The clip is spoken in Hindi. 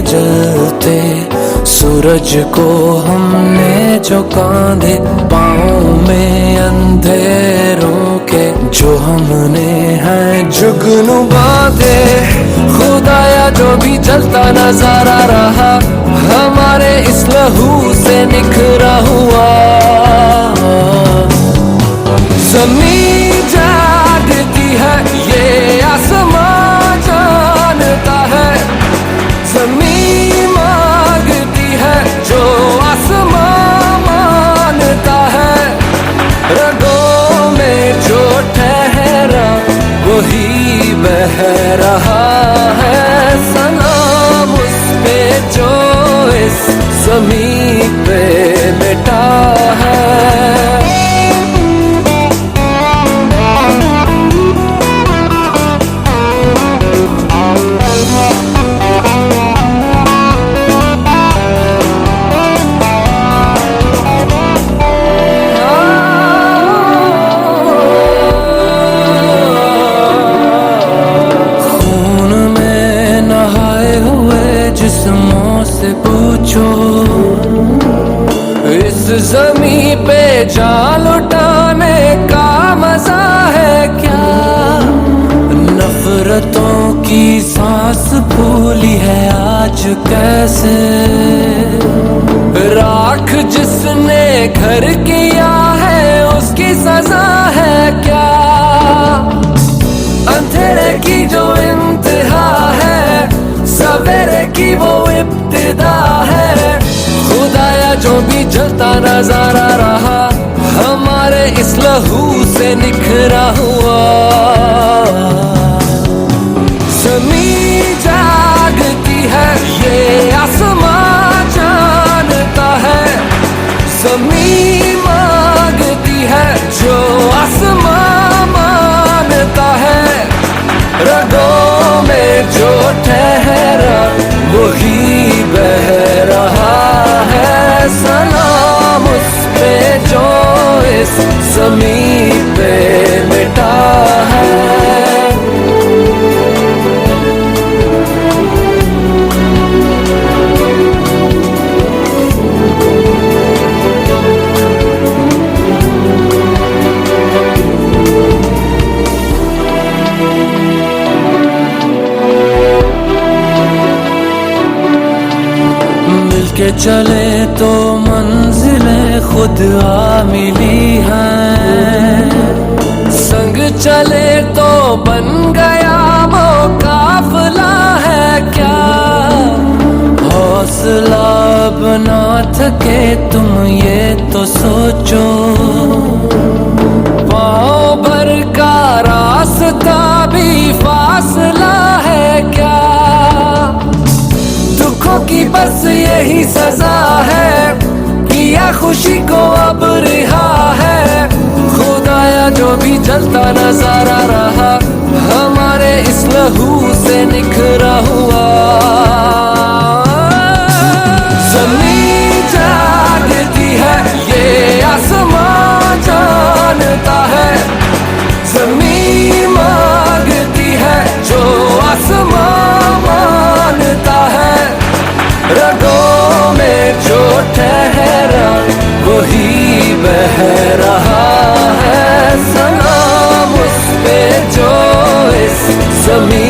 जलते सूरज को हमने जो कांधे, पाँव में अंधेरों के जो हमने हैं जुगनू बांधे। खुदाया जो भी जलता नजारा रहा हमारे इस लहू से निखरा हुआ। ज़मीं जागती है ये आसमां जानता है, ज़मीं मांगती है जो आसमां मानता है। रगों में जो ठहरा वही बह रहा है, सलाम उस पे जो इस ज़मीं पे मिटा है। जिस्मों से पूछो इस ज़मीं पे जान लुटाने का मजा है क्या। नफरतों की सांस फूली है आज कैसे, राख जिसने घर किया है उसकी सजा है क्या। अंधेरे की जो इंतहा है सवेरे की वो इब्तिदा है। खुदाया जो भी जलता नजारा रहा हमारे इस लहू से निखरा हुआ। ज़मीं जागती है ये आसमां जानता है, ज़मीं मांगती है जो आसमां मानता है। रगों में जो ठहरा वही बह रहा है, सलाम उस पे जो इस ज़मीं पे मिटा है। के चले तो मंजिलें खुद आ मिली हैं, संग चले तो बन गया वो काफिला है क्या। हौसला बना थके तुम ये तो सोचो, पाँव भर का रास्ता भी फासला है क्या। दुखों की बस यही सजा है, किया खुशी को अब रिहा है। खुदाया जो भी जलता नजारा रहा हमारे इस लहू से निखरा हुआ। ज़मीं जागती है ये आसमां जानता है, ज़मीं मांगती है जो आसमां मानता है। रगों में जो ठहरा वही बह रहा है, सलाम उस पे जो इस ज़मीं